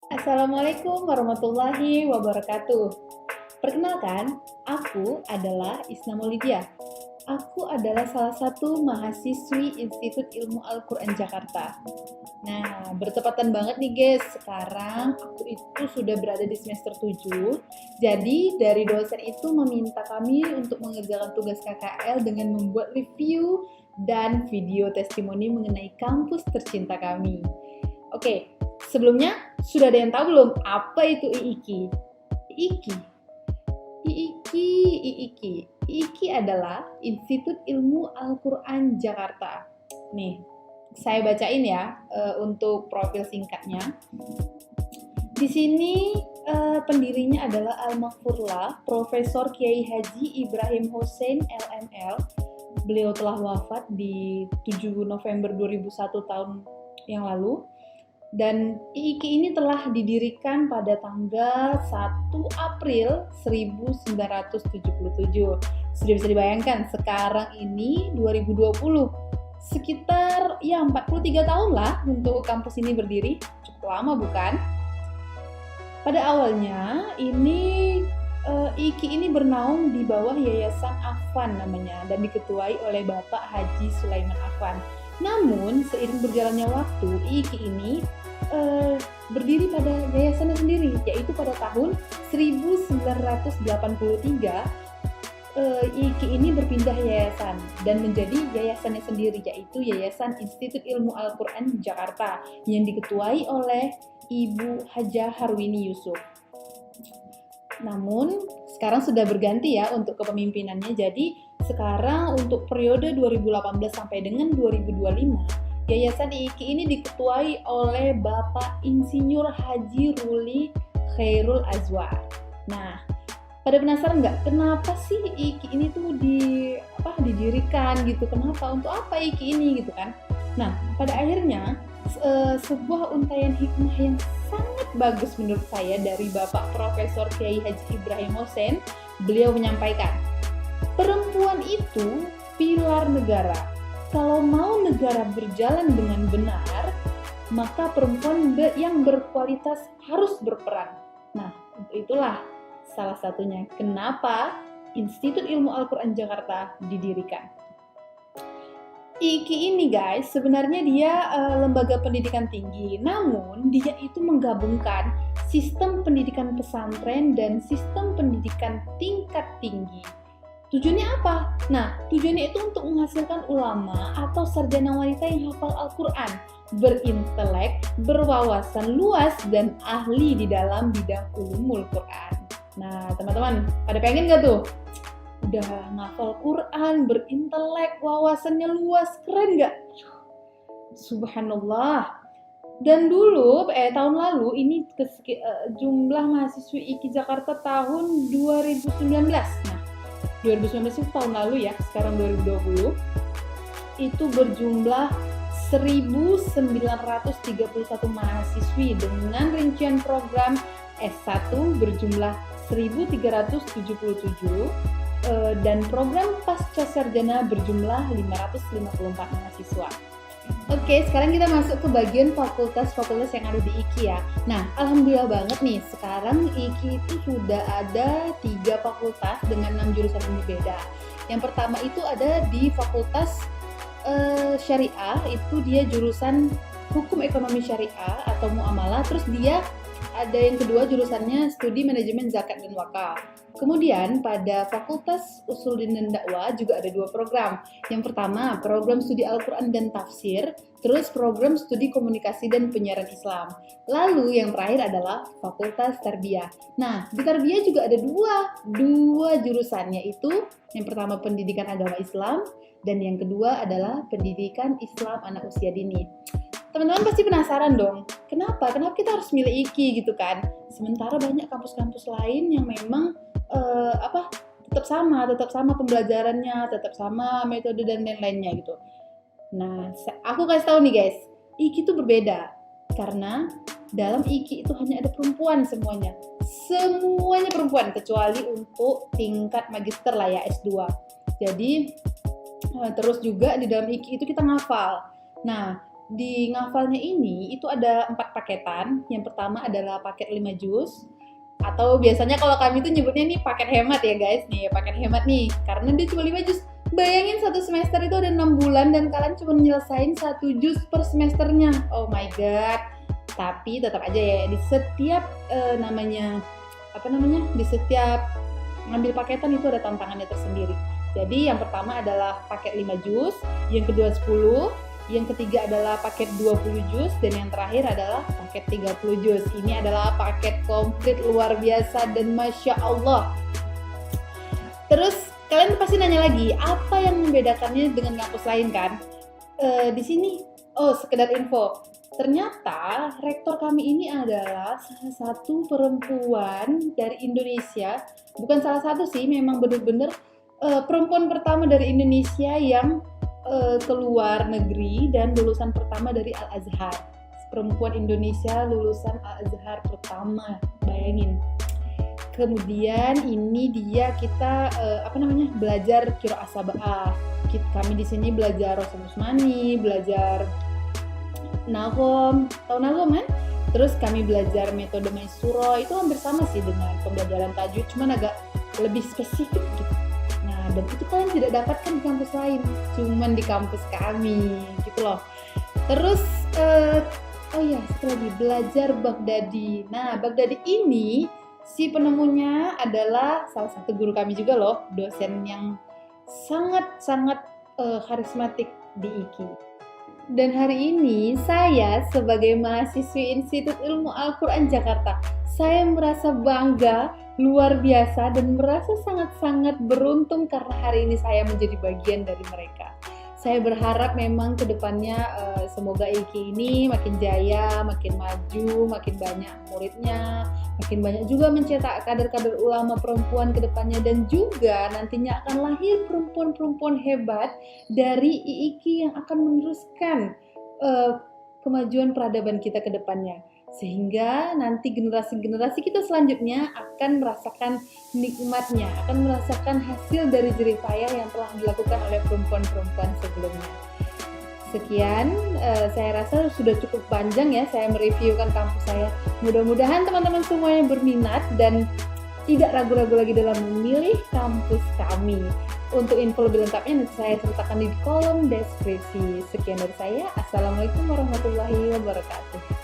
Assalamualaikum warahmatullahi wabarakatuh. Perkenalkan, aku adalah Isna Maulidia. Aku adalah salah satu mahasiswi Institut Ilmu Al-Quran Jakarta. Nah, bertepatan banget nih guys, sekarang aku itu sudah berada di semester 7. Jadi, dari dosen itu meminta kami untuk mengerjakan tugas KKL dengan membuat review dan video testimoni mengenai kampus tercinta kami. Oke, sebelumnya sudah ada yang tahu belum apa itu IIKI? IIKI IIKI adalah Institut Ilmu Al-Quran Jakarta. Nih, saya bacain ya untuk profil singkatnya. Di sini pendirinya adalah Al-Maghfurlah, Profesor Kiai Haji Ibrahim Hussein LML. Beliau telah wafat di 7 November 2001 tahun yang lalu. Dan IIKI ini telah didirikan pada tanggal 1 April 1977. Sudah bisa dibayangkan sekarang ini 2020. Sekitar 43 tahun lah untuk kampus ini berdiri. Cukup lama bukan? Pada awalnya IIKI ini bernaung di bawah Yayasan Affan namanya dan diketuai oleh Bapak Haji Sulaiman Affan. Namun seiring berjalannya waktu, IIKI ini berdiri pada yayasannya sendiri, yaitu pada tahun 1983 IIKI ini berpindah yayasan dan menjadi yayasannya sendiri, yaitu Yayasan Institut Ilmu Al-Quran Jakarta yang diketuai oleh Ibu Hajah Harwini Yusuf. Namun sekarang sudah berganti ya untuk kepemimpinannya. Jadi sekarang untuk periode 2018 sampai dengan 2025 Yayasan IIKI ini diketuai oleh Bapak Insinyur Haji Ruli Khairul Azwar. Nah, pada penasaran nggak kenapa sih IIKI ini tuh didirikan gitu? Kenapa? Untuk apa IIKI ini gitu kan? Nah, pada akhirnya sebuah untaian hikmah yang sangat bagus menurut saya dari Bapak Profesor Kiai Haji Ibrahim Hussein. Beliau menyampaikan, perempuan itu pilar negara. Kalau mau negara berjalan dengan benar, maka perempuan yang berkualitas harus berperan. Nah, itulah salah satunya kenapa Institut Ilmu Al-Quran Jakarta didirikan. IIKI ini guys, sebenarnya dia lembaga pendidikan tinggi, namun dia itu menggabungkan sistem pendidikan pesantren dan sistem pendidikan tingkat tinggi. Tujuannya apa? Nah, tujuannya itu untuk menghasilkan ulama atau sarjana wanita yang hafal Al-Quran, berintelek, berwawasan luas, dan ahli di dalam bidang ulumul Quran. Nah, teman-teman, pada pengen gak tuh? Udah ngafal Quran, berintelek, wawasannya luas, keren gak? Subhanallah. Dan dulu, tahun lalu, ini jumlah mahasiswi IIKI Jakarta tahun 2019. Nah, 2019 itu tahun lalu ya, sekarang 2020 itu berjumlah 1.931 mahasiswi dengan rincian program S1 berjumlah 1.377 dan program pasca sarjana berjumlah 554 mahasiswa. Oke, sekarang kita masuk ke bagian fakultas-fakultas yang ada di IIKI ya. Nah, alhamdulillah banget nih, sekarang IIKI itu sudah ada 3 fakultas dengan 6 jurusan yang berbeda. Yang pertama itu ada di Fakultas Syariah, itu dia jurusan Hukum Ekonomi Syariah atau Muamalah. Terus dia ada yang kedua jurusannya Studi Manajemen Zakat dan Wakaf. Kemudian pada Fakultas Usuluddin dan Dakwah juga ada 2 program. Yang pertama program studi Al-Quran dan Tafsir, terus program studi Komunikasi dan Penyiaran Islam. Lalu yang terakhir adalah Fakultas Tarbiyah. Nah, di Tarbiyah juga ada dua jurusan, yaitu yang pertama Pendidikan Agama Islam dan yang kedua adalah Pendidikan Islam Anak Usia Dini. Teman-teman pasti penasaran dong, kenapa kita harus milih IIKI gitu kan? Sementara banyak kampus-kampus lain yang memang tetap sama pembelajarannya, tetap sama metode dan lain-lainnya gitu. Nah, aku kasih tahu nih guys, IIKI itu berbeda karena dalam IIKI itu hanya ada perempuan semuanya perempuan kecuali untuk tingkat magister lah ya, S2. Jadi terus juga di dalam IIKI itu kita ngafal. Nah, di ngafalnya ini itu ada 4 paketan. Yang pertama adalah paket 5 juz, atau biasanya kalau kami tuh nyebutnya nih paket hemat ya guys, nih paket hemat nih, karena dia cuma 5 juz. Bayangin satu semester itu ada 6 bulan dan kalian cuma nyelesain 1 juz per semesternya. Oh my god. Tapi tetap aja ya, di setiap di setiap ngambil paketan itu ada tantangannya tersendiri. Jadi yang pertama adalah paket 5 juz, yang kedua 10, yang ketiga adalah paket 20 juz, dan yang terakhir adalah paket 30 juz. Ini adalah paket komplit luar biasa dan Masya Allah. Terus kalian pasti nanya lagi, apa yang membedakannya dengan kampus lain kan? Di sini, sekedar info. Ternyata rektor kami ini adalah salah satu perempuan dari Indonesia. Bukan salah satu sih, memang benar-benar perempuan pertama dari Indonesia yang keluar negeri dan lulusan pertama dari Al-Azhar. Perempuan Indonesia lulusan Al-Azhar pertama, bayangin. Kemudian ini dia kita belajar qiraah sab'ah. Kami di sini belajar Rasul Usmani, belajar Nagom, tahu Nagom kan? Terus kami belajar metode Maisuro, itu hampir sama sih dengan pembelajaran tajwid, cuman agak lebih spesifik gitu. Nah, dan itu kalian tidak dapatkan di kampus lain, cuman di kampus kami gitu loh. Terus satu lagi, belajar Baghdadi. Nah, Baghdadi ini si penemunya adalah salah satu guru kami juga loh, dosen yang sangat-sangat karismatik di IKI. Dan hari ini saya sebagai mahasiswi Institut Ilmu Al-Quran Jakarta, saya merasa bangga luar biasa dan merasa sangat-sangat beruntung karena hari ini saya menjadi bagian dari mereka. Saya berharap memang kedepannya semoga IKI ini makin jaya, makin maju, makin banyak muridnya, makin banyak juga mencetak kader-kader ulama perempuan kedepannya, dan juga nantinya akan lahir perempuan-perempuan hebat dari IKI yang akan meneruskan kemajuan peradaban kita kedepannya. Sehingga nanti generasi-generasi kita selanjutnya akan merasakan nikmatnya, akan merasakan hasil dari jerih payah yang telah dilakukan oleh perempuan-perempuan sebelumnya. Sekian, saya rasa sudah cukup panjang ya saya mereviewkan kampus saya. Mudah-mudahan teman-teman semuanya berminat dan tidak ragu-ragu lagi dalam memilih kampus kami. Untuk info lebih lengkapnya nanti saya sertakan di kolom deskripsi. Sekian dari saya. Assalamualaikum warahmatullahi wabarakatuh.